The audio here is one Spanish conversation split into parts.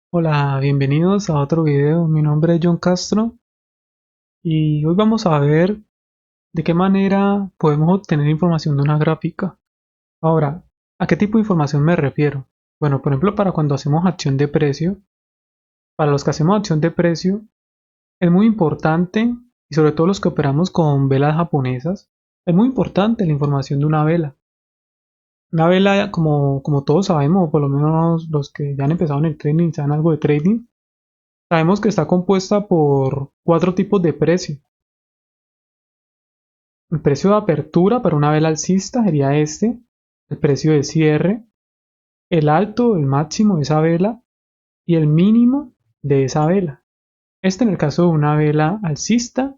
Hola, bienvenidos a otro video. Mi nombre es John Castro y hoy vamos a ver de qué manera podemos obtener información de una gráfica. Ahora, ¿a qué tipo de información me refiero? Bueno, por ejemplo, para cuando hacemos acción de precio, para los que hacemos acción de precio, es muy importante, y sobre todo los que operamos con velas japonesas, es muy importante la información de una vela. Una vela, como todos sabemos, o por lo menos los que ya han empezado en el trading y saben algo de trading, sabemos que está compuesta por cuatro tipos de precio. El precio de apertura para una vela alcista sería este, el precio de cierre, el alto, el máximo de esa vela y el mínimo de esa vela. Este en el caso de una vela alcista.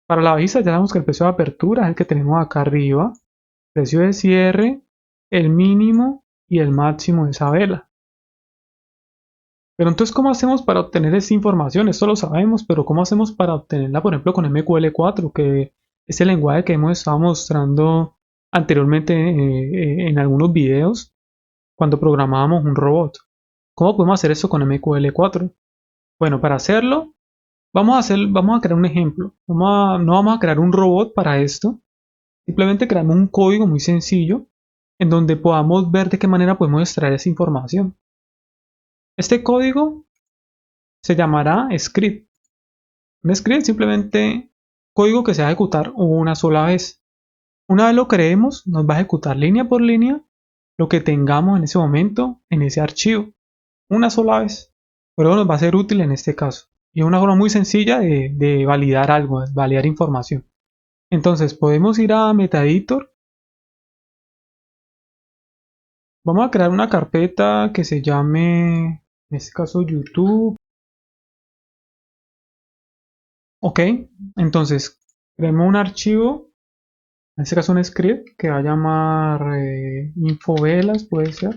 Para la bajista ya sabemos que el precio de apertura es el que tenemos acá arriba, precio de cierre, el mínimo y el máximo de esa vela. Pero entonces, ¿cómo hacemos para obtener esa información? Esto lo sabemos, pero ¿cómo hacemos para obtenerla, por ejemplo, con MQL4, que es el lenguaje que hemos estado mostrando anteriormente en algunos videos cuando programábamos un robot? ¿Cómo podemos hacer eso con MQL4? Bueno, para hacerlo, vamos a crear un ejemplo. No vamos a crear un robot para esto. Simplemente creamos un código muy sencillo en donde podamos ver de qué manera podemos extraer esa información. Este código se llamará script. Un script es simplemente código que se va a ejecutar una sola vez. Una vez lo creemos, nos va a ejecutar línea por línea lo que tengamos en ese momento en ese archivo. Una sola vez. Pero nos va a ser útil en este caso. Y es una forma muy sencilla de validar algo, de validar información. Entonces podemos ir a MetaEditor. Vamos a crear una carpeta que se llame, en este caso, YouTube. Ok, entonces creemos un archivo, en este caso un script que va a llamar infovelas, puede ser.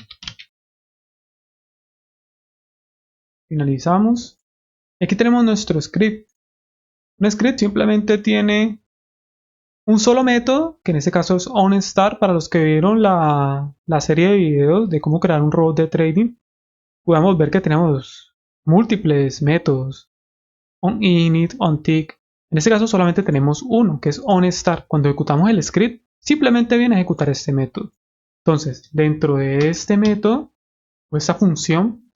Finalizamos. Aquí tenemos nuestro script. Un script simplemente tiene un solo método, que en este caso es onStart. Para los que vieron la serie de videos de cómo crear un robot de trading, podemos ver que tenemos múltiples métodos. OnInit, OnTick. En este caso solamente tenemos uno, que es onStart. Cuando ejecutamos el script, simplemente viene a ejecutar este método. Entonces, dentro de este método, o esta función,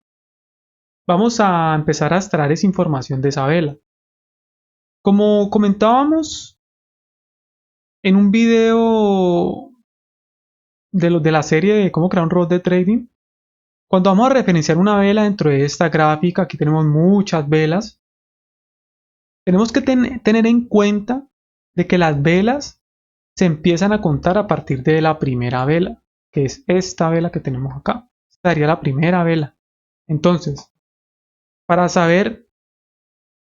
vamos a empezar a extraer esa información de esa vela. Como comentábamos en un video de la serie de cómo crear un robot de trading, cuando vamos a referenciar una vela dentro de esta gráfica, aquí tenemos muchas velas, tenemos que tener en cuenta de que las velas se empiezan a contar a partir de la primera vela, que es esta vela que tenemos acá. Esta sería la primera vela. Entonces, para saber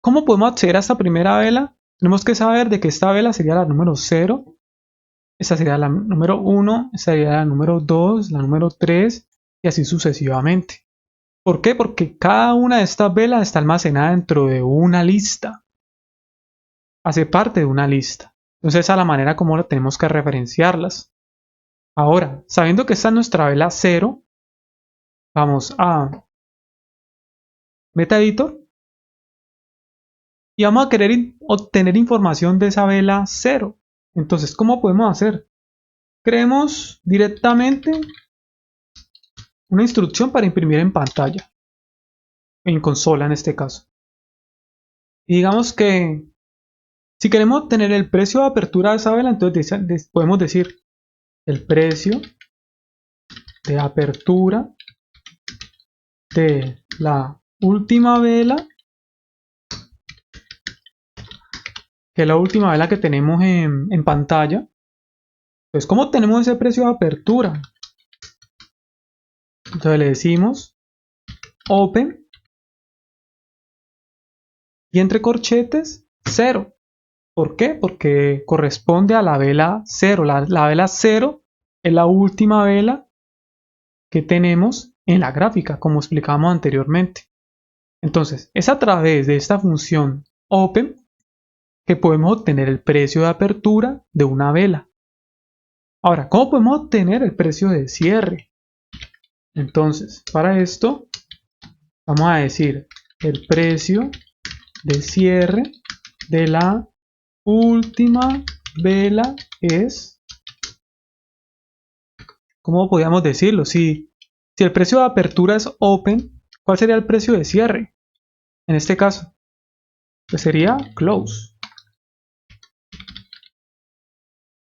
cómo podemos acceder a esta primera vela, tenemos que saber de que esta vela sería la número 0, esta sería la número 1, esta sería la número 2, la número 3 y así sucesivamente. ¿Por qué? Porque cada una de estas velas está almacenada dentro de una lista. Hace parte de una lista. Entonces esa es la manera como tenemos que referenciarlas. Ahora, sabiendo que esta es nuestra vela 0, vamos a MetaEditor y vamos a querer obtener información de esa vela 0. Entonces, ¿cómo podemos hacer? Creemos directamente una instrucción para imprimir en pantalla, en consola en este caso. Y digamos que si queremos obtener el precio de apertura de esa vela, entonces podemos decir el precio de apertura de la última vela, que es la última vela que tenemos en pantalla. Entonces, ¿cómo tenemos ese precio de apertura? Entonces le decimos open y entre corchetes 0. ¿Por qué? Porque corresponde a la vela 0. La vela 0 es la última vela que tenemos en la gráfica, como explicamos anteriormente. Entonces, es a través de esta función open que podemos obtener el precio de apertura de una vela. Ahora, ¿cómo podemos obtener el precio de cierre? Entonces, para esto, vamos a decir el precio de cierre de la última vela es, ¿cómo podríamos decirlo? Si el precio de apertura es open, ¿cuál sería el precio de cierre? En este caso, pues sería close.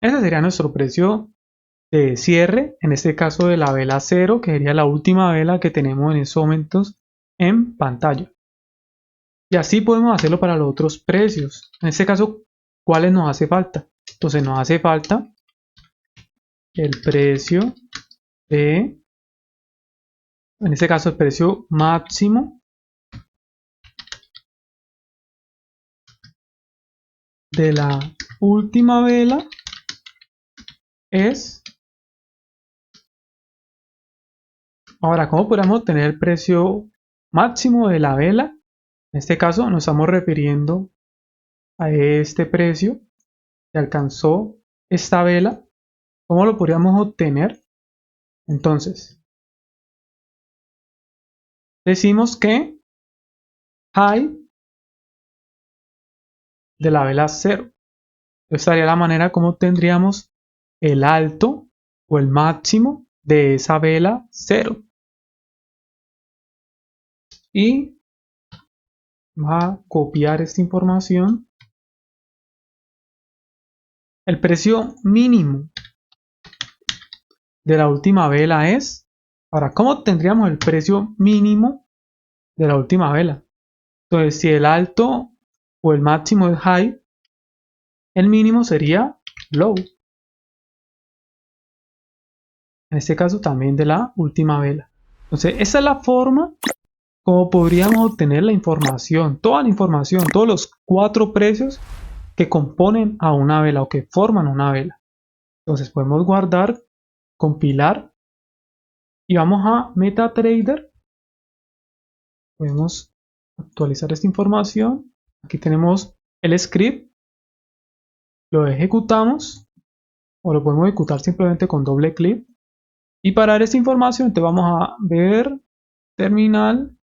Ese sería nuestro precio de cierre, en este caso de la vela 0, que sería la última vela que tenemos en estos momentos en pantalla. Y así podemos hacerlo para los otros precios. En este caso, ¿cuáles nos hace falta? Entonces nos hace falta el precio de, en este caso el precio máximo de la última vela es. Ahora, ¿cómo podemos obtener el precio máximo de la vela? En este caso nos estamos refiriendo a este precio que alcanzó esta vela. ¿Cómo lo podríamos obtener? Entonces, decimos que high de la vela 0. Esta sería la manera como tendríamos el alto o el máximo de esa vela 0. Y vamos a copiar esta información. El precio mínimo de la última vela es. Ahora, ¿cómo tendríamos el precio mínimo de la última vela? Entonces, si el alto o el máximo es high, el mínimo sería low. En este caso también de la última vela. Entonces, esa es la forma como podríamos obtener la información, toda la información, todos los 4 precios que componen a una vela o que forman una vela. Entonces podemos guardar, compilar y vamos a MetaTrader. Podemos actualizar esta información. Aquí tenemos el script. Lo ejecutamos o lo podemos ejecutar simplemente con doble clic. Y para ver esta información, te vamos a ver terminal.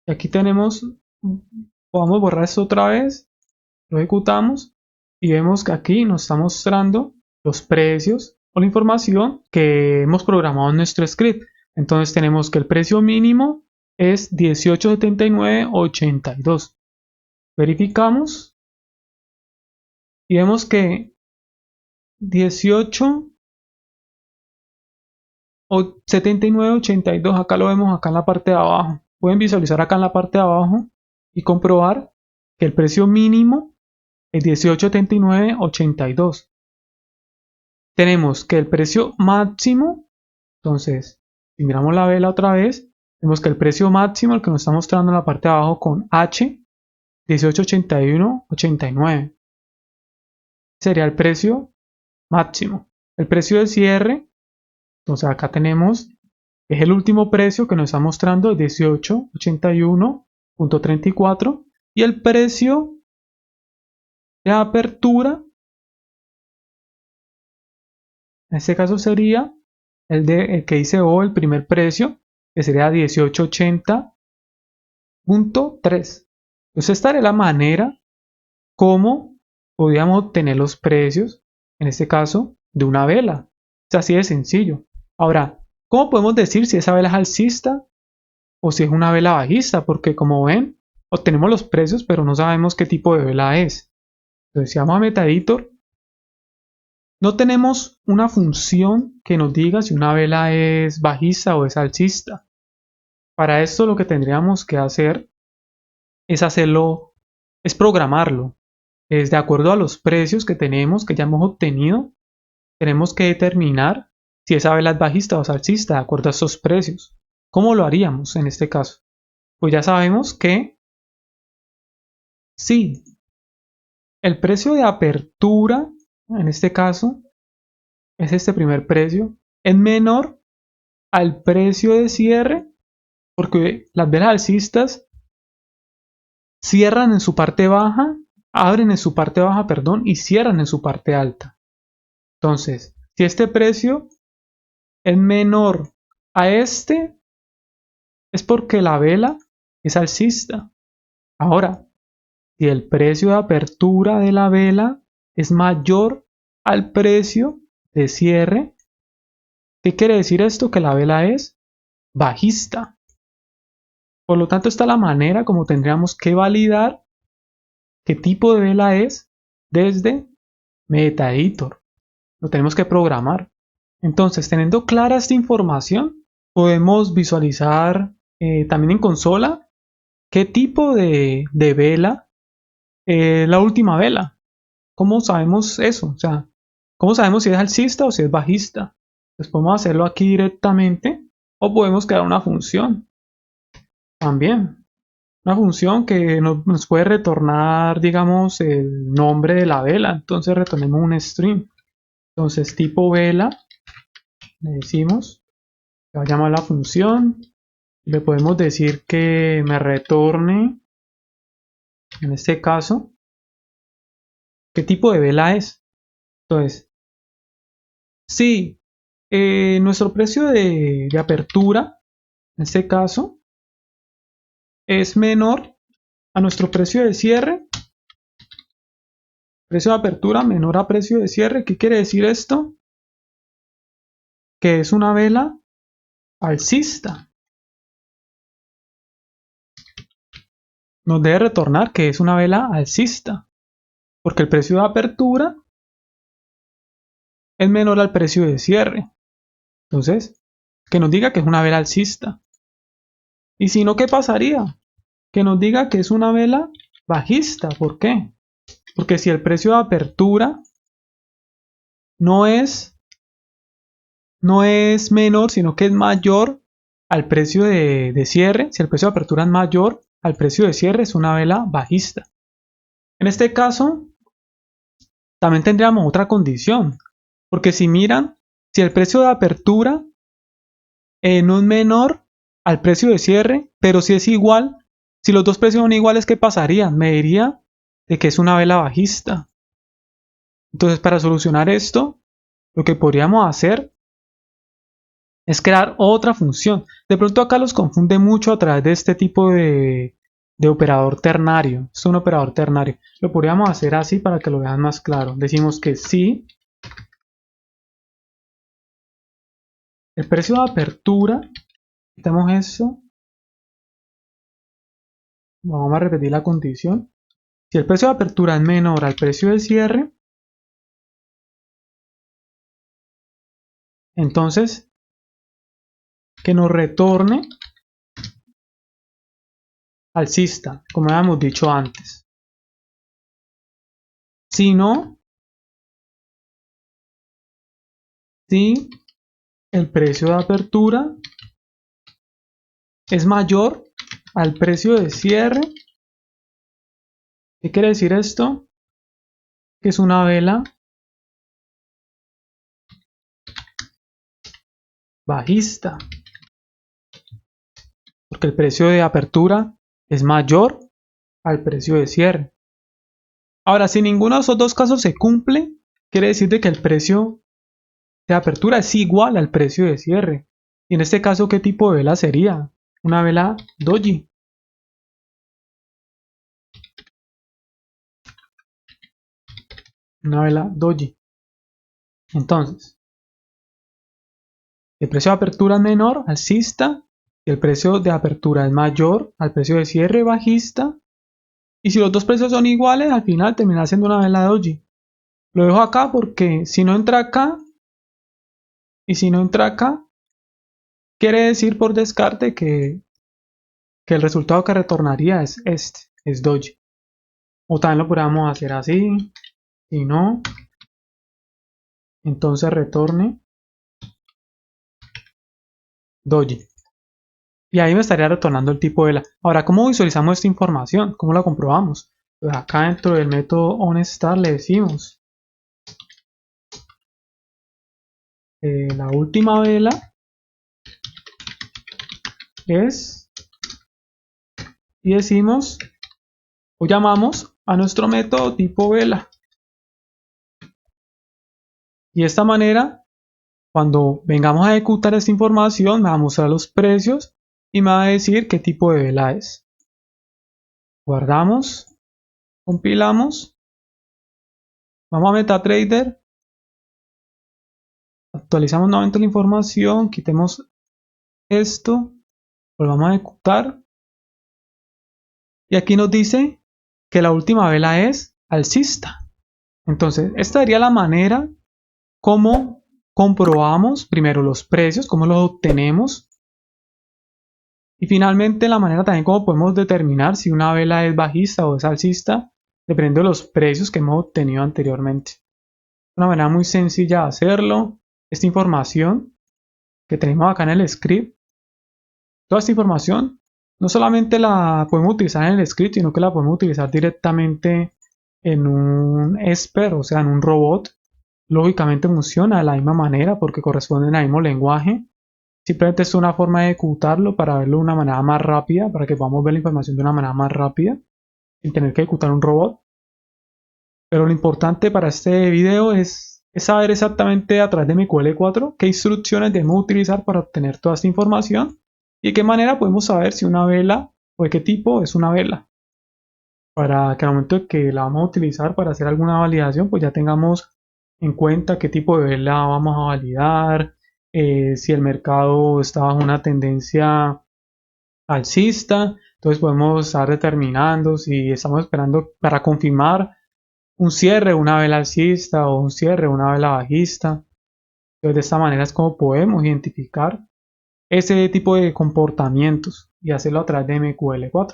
Y aquí tenemos, podemos borrar esto otra vez. Lo ejecutamos y vemos que aquí nos está mostrando los precios o la información que hemos programado en nuestro script. Entonces tenemos que el precio mínimo es 18.7982. Verificamos y vemos que 18.7982, acá lo vemos acá en la parte de abajo. Pueden visualizar acá en la parte de abajo y comprobar que el precio mínimo es 18.7982. Tenemos que el precio máximo, entonces, si miramos la vela otra vez, vemos que el precio máximo, el que nos está mostrando en la parte de abajo con H, 18.81.89, sería el precio máximo. El precio de cierre, entonces acá tenemos, es el último precio que nos está mostrando, 18.81.34, y el precio de apertura, en este caso sería el que dice O, el primer precio, que sería 18.80.3. Entonces esta es la manera como podríamos obtener los precios, en este caso, de una vela. Es así de sencillo. Ahora, ¿cómo podemos decir si esa vela es alcista o si es una vela bajista? Porque como ven, obtenemos los precios, pero no sabemos qué tipo de vela es. Entonces, si vamos a MetaEditor, no tenemos una función que nos diga si una vela es bajista o es alcista. Para esto lo que tendríamos que hacer es programarlo. Es de acuerdo a los precios que tenemos, que ya hemos obtenido, tenemos que determinar si esa vela es bajista o es alcista de acuerdo a estos precios. ¿Cómo lo haríamos en este caso? Pues ya sabemos que si el precio de apertura, en este caso, es este primer precio, es menor al precio de cierre, porque las velas alcistas cierran en su parte baja, abren en su parte baja, perdón, y cierran en su parte alta. Entonces, Si este precio es menor a este, es porque la vela es alcista. Ahora, si el precio de apertura de la vela es mayor al precio de cierre, ¿qué quiere decir esto? Que la vela es bajista. Por lo tanto, esta es la manera como tendríamos que validar qué tipo de vela es desde MetaEditor. Lo tenemos que programar. Entonces, teniendo clara esta información, podemos visualizar también en consola qué tipo de vela es la última vela. ¿Cómo sabemos eso? O sea, ¿cómo sabemos si es alcista o si es bajista? Pues podemos hacerlo aquí directamente o podemos crear una función también. Una función que nos puede retornar, digamos, el nombre de la vela. Entonces retornemos un string. Entonces tipo vela, le decimos, le va a llamar la función. Le podemos decir que me retorne, en este caso, qué tipo de vela es. Entonces, si nuestro precio de apertura, en este caso, es menor a nuestro precio de cierre, precio de apertura menor a precio de cierre, ¿qué quiere decir esto? Que es una vela alcista. Nos debe retornar que es una vela alcista, porque el precio de apertura es menor al precio de cierre. Entonces, que nos diga que es una vela alcista. Y si no, ¿qué pasaría? Que nos diga que es una vela bajista. ¿Por qué? Porque si el precio de apertura no es menor, sino que es mayor al precio de cierre, si el precio de apertura es mayor al precio de cierre, es una vela bajista. En este caso, también tendríamos otra condición, porque si miran, si el precio de apertura no es menor al precio de cierre, pero si es igual, si los dos precios son iguales, ¿qué pasaría? Me diría de que es una vela bajista. Entonces, para solucionar esto, lo que podríamos hacer es crear otra función. De pronto acá los confunde mucho a través de este tipo de operador ternario. Es un operador ternario. Lo podríamos hacer así para que lo vean más claro. Decimos que si el precio de apertura, quitamos eso, vamos a repetir la condición. Si el precio de apertura es menor al precio de cierre, entonces que nos retorne alcista, como habíamos dicho antes. Si no, si el precio de apertura es mayor al precio de cierre, ¿qué quiere decir esto? Que es una vela bajista, porque el precio de apertura es mayor al precio de cierre. Ahora, si ninguno de esos dos casos se cumple, quiere decir de que el precio de apertura es igual al precio de cierre. Y en este caso, ¿qué tipo de vela sería? Una vela doji. Una vela doji. Entonces, el precio de apertura es menor, alcista, y el precio de apertura es mayor al precio de cierre, bajista. Y si los dos precios son iguales, al final termina siendo una vela doji. Lo dejo acá porque si no entra acá, y si no entra acá, quiere decir por descarte que el resultado que retornaría es este, es doji. O también lo podríamos hacer así, si no, entonces retorne doji. Y ahí me estaría retornando el tipo de vela. Ahora, ¿cómo visualizamos esta información? ¿Cómo la comprobamos? Pues acá dentro del método onStar le decimos la última vela es, y decimos, o llamamos a nuestro método tipo vela. Y de esta manera Cuando vengamos a ejecutar esta información, me va a mostrar los precios y me va a decir qué tipo de vela es. Guardamos, compilamos, vamos a MetaTrader, actualizamos nuevamente la información, quitemos esto, volvamos a ejecutar y aquí nos dice que la última vela es alcista. Entonces, esta sería la manera como comprobamos primero los precios, cómo los obtenemos y finalmente la manera también como podemos determinar si una vela es bajista o es alcista dependiendo de los precios que hemos obtenido anteriormente. Una manera muy sencilla de hacerlo. Esta información que tenemos acá en el script, toda esta información no solamente la podemos utilizar en el script, sino que la podemos utilizar directamente en un esper, o sea, en un robot. Lógicamente funciona de la misma manera porque corresponden al mismo lenguaje. Simplemente es una forma de ejecutarlo para verlo de una manera más rápida, para que podamos ver la información de una manera más rápida, sin tener que ejecutar un robot. Pero lo importante para este video es saber exactamente a través de MQL4 qué instrucciones debemos utilizar para obtener toda esta información y de qué manera podemos saber si una vela o de qué tipo es una vela. Para que al momento de que la vamos a utilizar para hacer alguna validación, pues ya tengamos en cuenta qué tipo de vela vamos a validar, si el mercado está bajo una tendencia alcista, entonces podemos estar determinando si estamos esperando para confirmar un cierre, una vela alcista o un cierre, una vela bajista. Entonces de esta manera es como podemos identificar ese tipo de comportamientos y hacerlo a través de MQL4.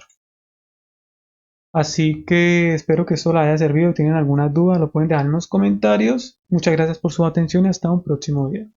Así que espero que esto les haya servido. Si tienen alguna duda lo pueden dejar en los comentarios. Muchas gracias por su atención y hasta un próximo video.